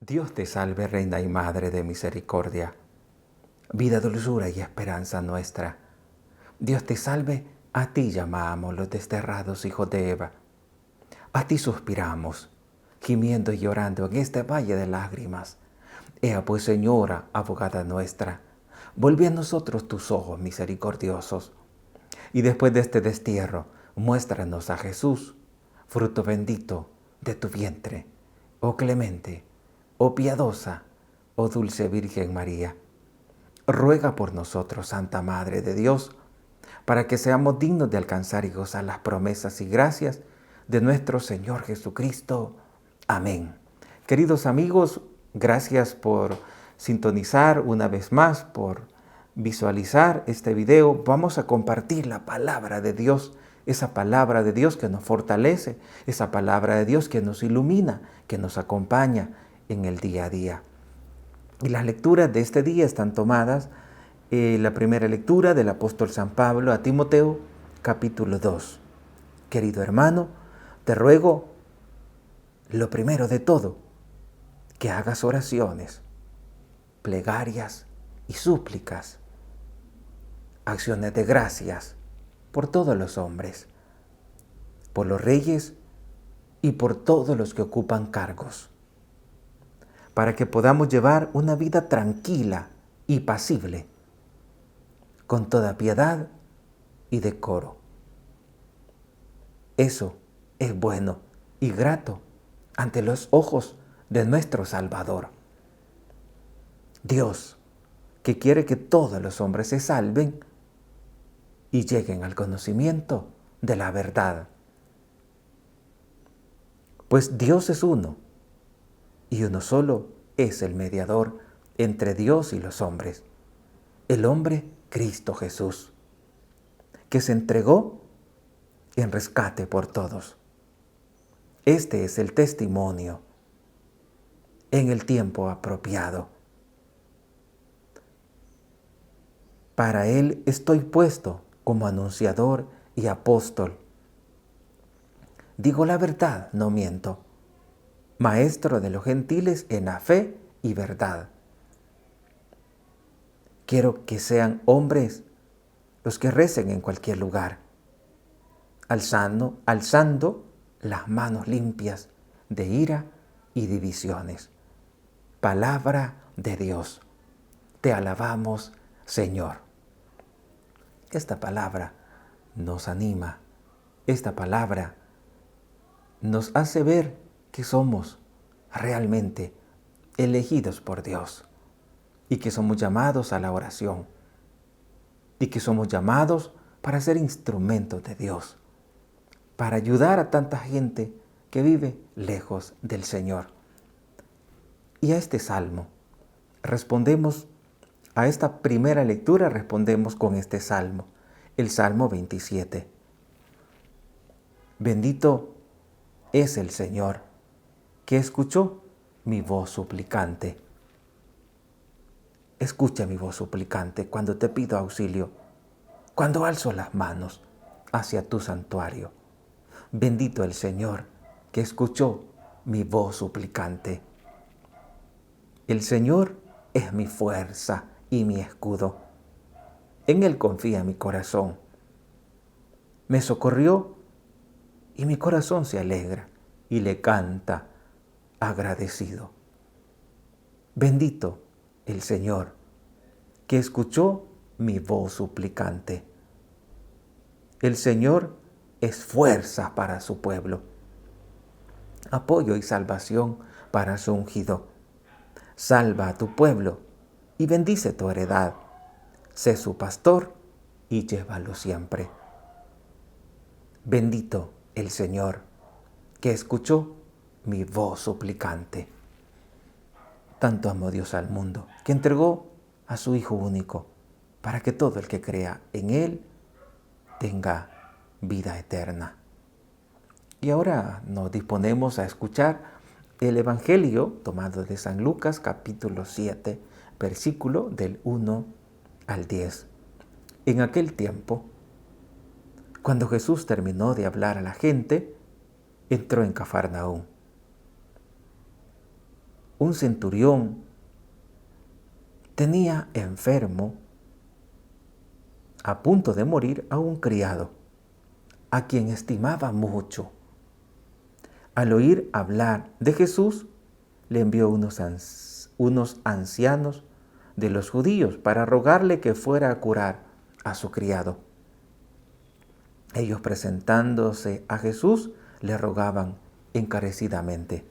Dios te salve, Reina y Madre de misericordia, vida, dulzura y esperanza nuestra. Dios te salve, a ti llamamos los desterrados hijos de Eva. A ti suspiramos, gimiendo y llorando en este valle de lágrimas. Ea pues, Señora, abogada nuestra, vuelve a nosotros tus ojos misericordiosos. Y después de este destierro, muéstranos a Jesús, fruto bendito de tu vientre, oh clemente, oh piadosa, oh dulce Virgen María. Ruega por nosotros, Santa Madre de Dios, para que seamos dignos de alcanzar y gozar las promesas y gracias de nuestro Señor Jesucristo. Amén. Queridos amigos, gracias por sintonizar una vez más, por visualizar este video. Vamos a compartir la palabra de Dios, esa palabra de Dios que nos fortalece, esa palabra de Dios que nos ilumina, que nos acompaña en el día a día. Y las lecturas de este día están tomadas, la primera lectura del apóstol San Pablo a Timoteo, capítulo 2. Querido hermano, te ruego, lo primero de todo, que hagas oraciones, plegarias y súplicas, acciones de gracias por todos los hombres, por los reyes y por todos los que ocupan cargos, para que podamos llevar una vida tranquila y pasible, con toda piedad y decoro. Eso es bueno y grato ante los ojos de nuestro Salvador. Dios, que quiere que todos los hombres se salven y lleguen al conocimiento de la verdad. Pues Dios es uno, y uno solo es el mediador entre Dios y los hombres, el hombre Cristo Jesús, que se entregó en rescate por todos. Este es el testimonio en el tiempo apropiado. Para Él estoy puesto como anunciador y apóstol. Digo la verdad, no miento. Maestro de los gentiles en la fe y verdad. Quiero que sean hombres los que recen en cualquier lugar, alzando las manos limpias de ira y divisiones. Palabra de Dios. Te alabamos, Señor. Esta palabra nos anima. Esta palabra nos hace ver que somos realmente elegidos por Dios y que somos llamados a la oración y que somos llamados para ser instrumentos de Dios, para ayudar a tanta gente que vive lejos del Señor. Y a este salmo respondemos, a esta primera lectura respondemos con este salmo, el Salmo 27. Bendito es el Señor, que escuchó mi voz suplicante. Escucha mi voz suplicante cuando te pido auxilio, cuando alzo las manos hacia tu santuario. Bendito el Señor, que escuchó mi voz suplicante. El Señor es mi fuerza y mi escudo. En Él confía mi corazón. Me socorrió y mi corazón se alegra y le canta agradecido. Bendito el Señor, que escuchó mi voz suplicante. El Señor es fuerza para su pueblo, apoyo y salvación para su ungido. Salva a tu pueblo y bendice tu heredad. Sé su pastor y llévalo siempre. Bendito el Señor, que escuchó mi voz suplicante. Tanto amó Dios al mundo, que entregó a su Hijo único, para que todo el que crea en Él tenga vida eterna. Y ahora nos disponemos a escuchar el Evangelio tomado de San Lucas, capítulo 7, versículo del 1 al 10. En aquel tiempo, cuando Jesús terminó de hablar a la gente, entró en Cafarnaúm. un centurión tenía enfermo, a punto de morir, a un criado, a quien estimaba mucho. Al oír hablar de Jesús, le envió unos ancianos de los judíos para rogarle que fuera a curar a su criado. Ellos, presentándose a Jesús, le rogaban encarecidamente: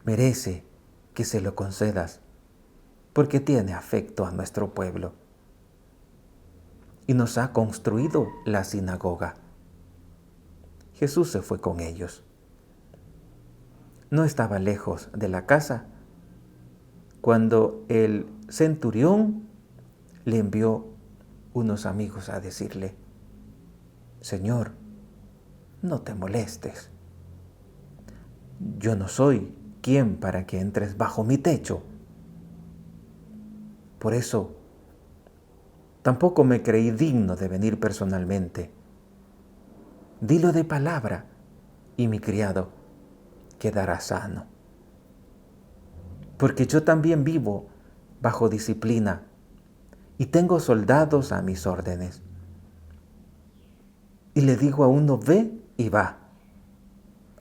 merece que se lo concedas, porque tiene afecto a nuestro pueblo y nos ha construido la sinagoga. Jesús se fue con ellos. No estaba lejos de la casa cuando el centurión le envió unos amigos a decirle: Señor, no te molestes. Yo no soy quien para que entres bajo mi techo. Por eso, tampoco me creí digno de venir personalmente. Dilo de palabra y mi criado quedará sano. Porque yo también vivo bajo disciplina y tengo soldados a mis órdenes. Y le digo a uno: ve y va.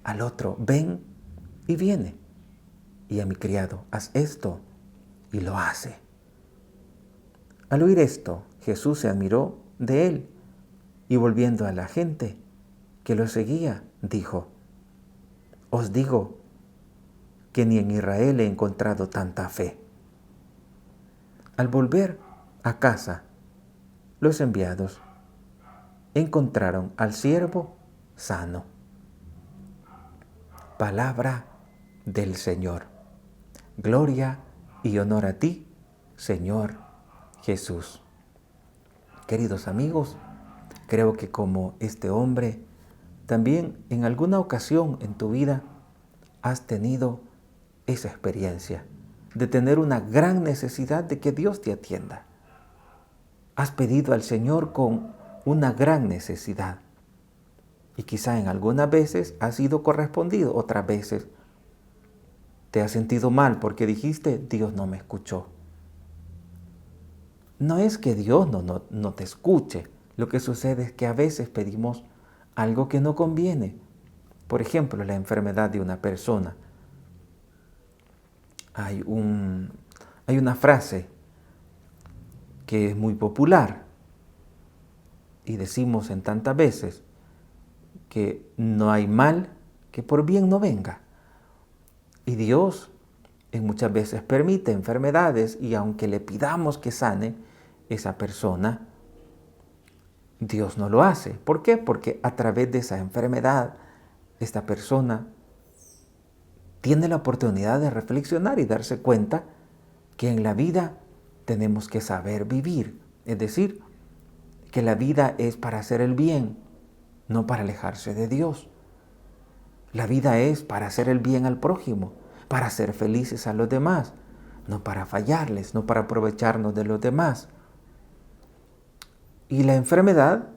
Al otro: ven y viene. Y a mi criado: haz esto, y lo hace. Al oír esto, Jesús se admiró de él y, volviendo a la gente que lo seguía, dijo: os digo que ni en Israel he encontrado tanta fe. Al volver a casa, los enviados encontraron al siervo sano. Palabra del Señor. Gloria y honor a ti, Señor Jesús. Queridos amigos, creo que como este hombre, también en alguna ocasión en tu vida has tenido esa experiencia de tener una gran necesidad de que Dios te atienda. Has pedido al Señor con una gran necesidad y quizá en algunas veces ha sido correspondido, otras veces te has sentido mal porque dijiste: Dios no me escuchó. No es que Dios no te escuche, lo que sucede es que a veces pedimos algo que no conviene. Por ejemplo, la enfermedad de una persona. Hay una frase que es muy popular y decimos en tantas veces que no hay mal que por bien no venga. Y Dios muchas veces permite enfermedades y aunque le pidamos que sane esa persona, Dios no lo hace. ¿Por qué? Porque a través de esa enfermedad, esta persona tiene la oportunidad de reflexionar y darse cuenta que en la vida tenemos que saber vivir. Es decir, que la vida es para hacer el bien, no para alejarse de Dios. La vida es para hacer el bien al prójimo, para ser felices a los demás, no para fallarles, no para aprovecharnos de los demás. Y la enfermedad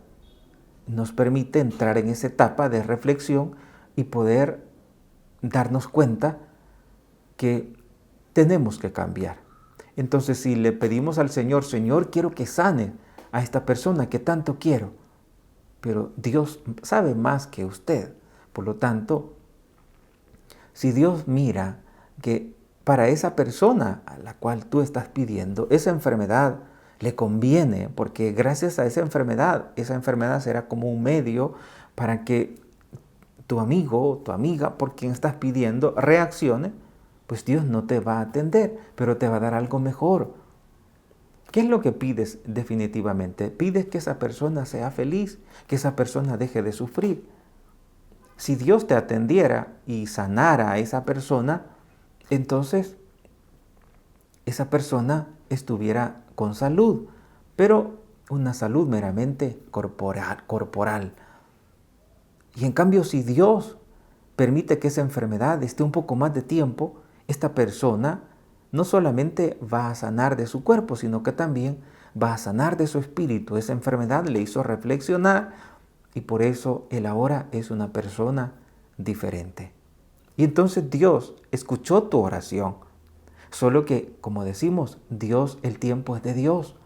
nos permite entrar en esa etapa de reflexión y poder darnos cuenta que tenemos que cambiar. Entonces, si le pedimos al Señor: Señor, quiero que sane a esta persona que tanto quiero, pero Dios sabe más que usted. Por lo tanto, si Dios mira que para esa persona a la cual tú estás pidiendo, esa enfermedad le conviene, porque gracias a esa enfermedad será como un medio para que tu amigo o tu amiga por quien estás pidiendo reaccione, pues Dios no te va a atender, pero te va a dar algo mejor. ¿Qué es lo que pides definitivamente? Pides que esa persona sea feliz, que esa persona deje de sufrir. Si Dios te atendiera y sanara a esa persona, entonces esa persona estuviera con salud, pero una salud meramente corporal. Y en cambio, si Dios permite que esa enfermedad esté un poco más de tiempo, esta persona no solamente va a sanar de su cuerpo, sino que también va a sanar de su espíritu. Esa enfermedad le hizo reflexionar y por eso él ahora es una persona diferente. Y entonces Dios escuchó tu oración. Solo que, como decimos, Dios, el tiempo es de Dios.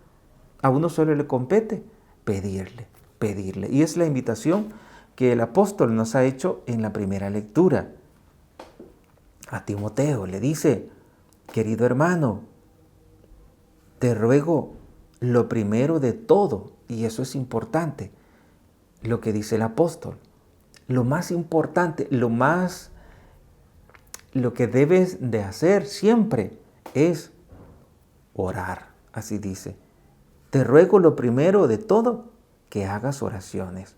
A uno solo le compete pedirle, pedirle. Y es la invitación que el apóstol nos ha hecho en la primera lectura. A Timoteo le dice: querido hermano, te ruego lo primero de todo, y eso es importante, lo que dice el apóstol. Lo más importante, lo que debes de hacer siempre es orar, así dice. Te ruego lo primero de todo, que hagas oraciones,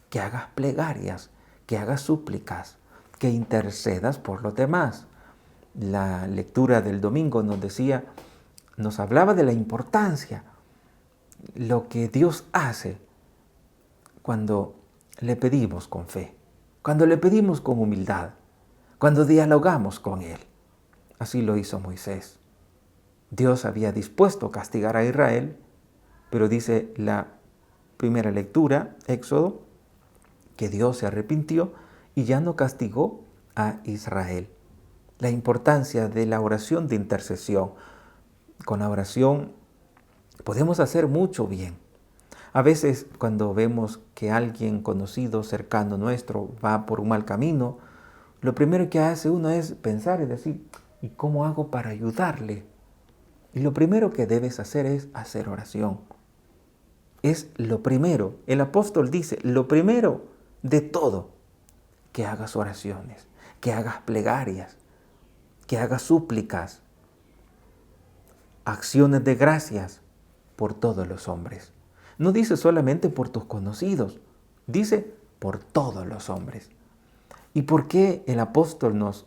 que hagas plegarias, que hagas súplicas, que intercedas por los demás. La lectura del domingo nos hablaba de la importancia, lo que Dios hace cuando le pedimos con fe, cuando le pedimos con humildad, cuando dialogamos con Él. Así lo hizo Moisés. Dios había dispuesto a castigar a Israel, pero dice la primera lectura, Éxodo, que Dios se arrepintió y ya no castigó a Israel. La importancia de la oración de intercesión. Con la oración podemos hacer mucho bien. A veces cuando vemos que alguien conocido, cercano nuestro, va por un mal camino, lo primero que hace uno es pensar y decir: ¿y cómo hago para ayudarle? Y lo primero que debes hacer es hacer oración. Es lo primero. El apóstol dice: lo primero de todo, que hagas oraciones, que hagas plegarias, que hagas súplicas, acciones de gracias por todos los hombres. No dice solamente por tus conocidos, dice por todos los hombres. ¿Y por qué el apóstol nos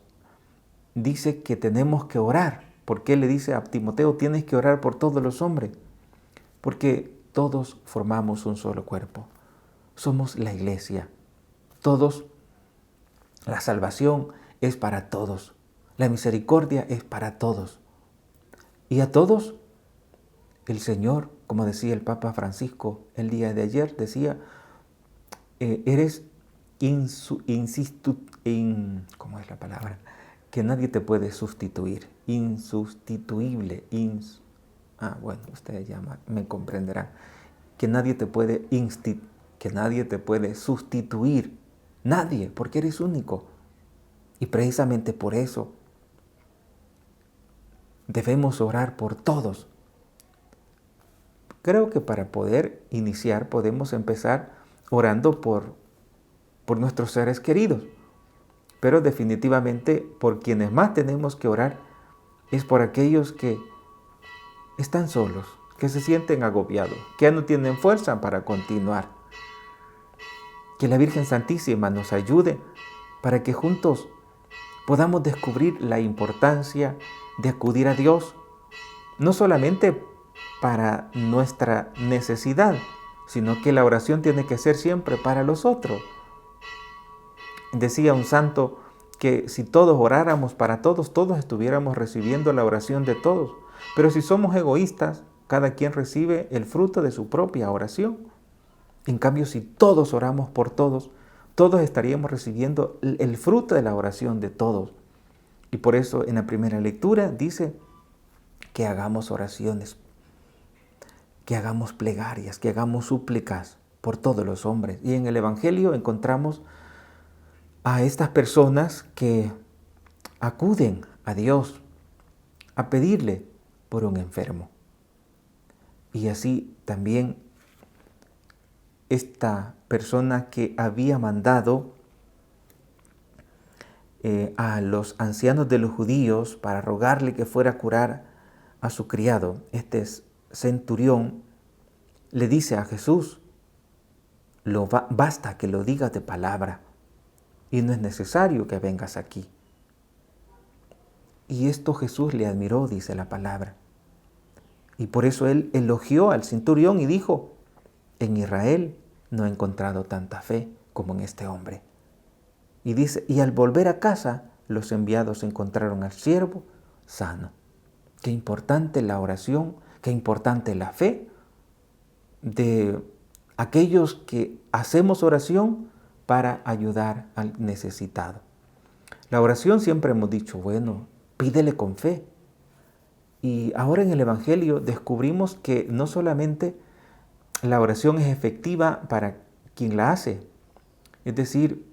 dice que tenemos que orar? ¿Por qué le dice a Timoteo: tienes que orar por todos los hombres? Porque todos formamos un solo cuerpo. Somos la iglesia. Todos, la salvación es para todos. La misericordia es para todos. Y a todos, el Señor, como decía el Papa Francisco el día de ayer, decía: eres ¿cómo es la palabra? Que nadie te puede sustituir. Insustituible. Bueno, ustedes ya me comprenderán. Que nadie te puede sustituir. Nadie, porque eres único. Y precisamente por eso debemos orar por todos. Creo que para poder iniciar podemos empezar orando por nuestros seres queridos. Pero definitivamente por quienes más tenemos que orar es por aquellos que están solos, que se sienten agobiados, que ya no tienen fuerza para continuar. Que la Virgen Santísima nos ayude para que juntos podamos descubrir la importancia de acudir a Dios, no solamente para nuestra necesidad, sino que la oración tiene que ser siempre para los otros. Decía un santo que si todos oráramos para todos, todos estuviéramos recibiendo la oración de todos. Pero si somos egoístas, cada quien recibe el fruto de su propia oración. En cambio, si todos oramos por todos, todos estaríamos recibiendo el fruto de la oración de todos. Y por eso en la primera lectura dice que hagamos oraciones, que hagamos plegarias, que hagamos súplicas por todos los hombres. Y en el Evangelio encontramos a estas personas que acuden a Dios a pedirle por un enfermo. Y así también esta persona que había mandado a los ancianos de los judíos para rogarle que fuera a curar a su criado, este centurión, le dice a Jesús: basta que lo digas de palabra y no es necesario que vengas aquí. Y esto Jesús le admiró, dice la palabra. Y por eso él elogió al centurión y dijo: en Israel no he encontrado tanta fe como en este hombre. Y dice: y al volver a casa, los enviados encontraron al siervo sano. Qué importante la oración, qué importante la fe de aquellos que hacemos oración para ayudar al necesitado. La oración siempre hemos dicho, bueno, pídele con fe. Y ahora en el Evangelio descubrimos que no solamente la oración es efectiva para quien la hace, es decir,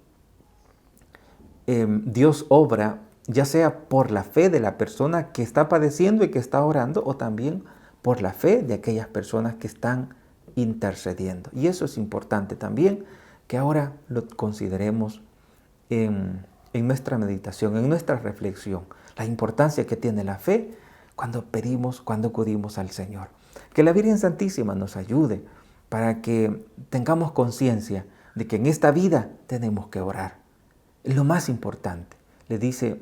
Dios obra ya sea por la fe de la persona que está padeciendo y que está orando, o también por la fe de aquellas personas que están intercediendo. Y eso es importante también, que ahora lo consideremos en nuestra meditación, en nuestra reflexión, la importancia que tiene la fe cuando pedimos, cuando acudimos al Señor. Que la Virgen Santísima nos ayude para que tengamos conciencia de que en esta vida tenemos que orar. Es lo más importante. Le dice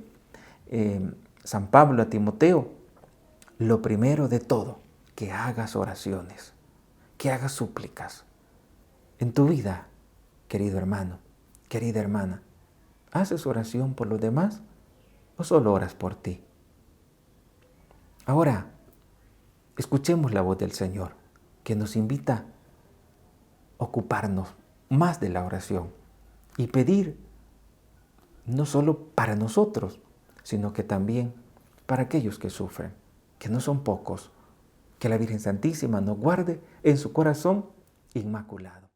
San Pablo a Timoteo, lo primero de todo, que hagas oraciones, que hagas súplicas. En tu vida, querido hermano, querida hermana, ¿haces oración por los demás o solo oras por ti? Ahora, escuchemos la voz del Señor, que nos invita a ocuparnos más de la oración y pedir no solo para nosotros, sino que también para aquellos que sufren, que no son pocos. Que la Virgen Santísima nos guarde en su corazón inmaculado.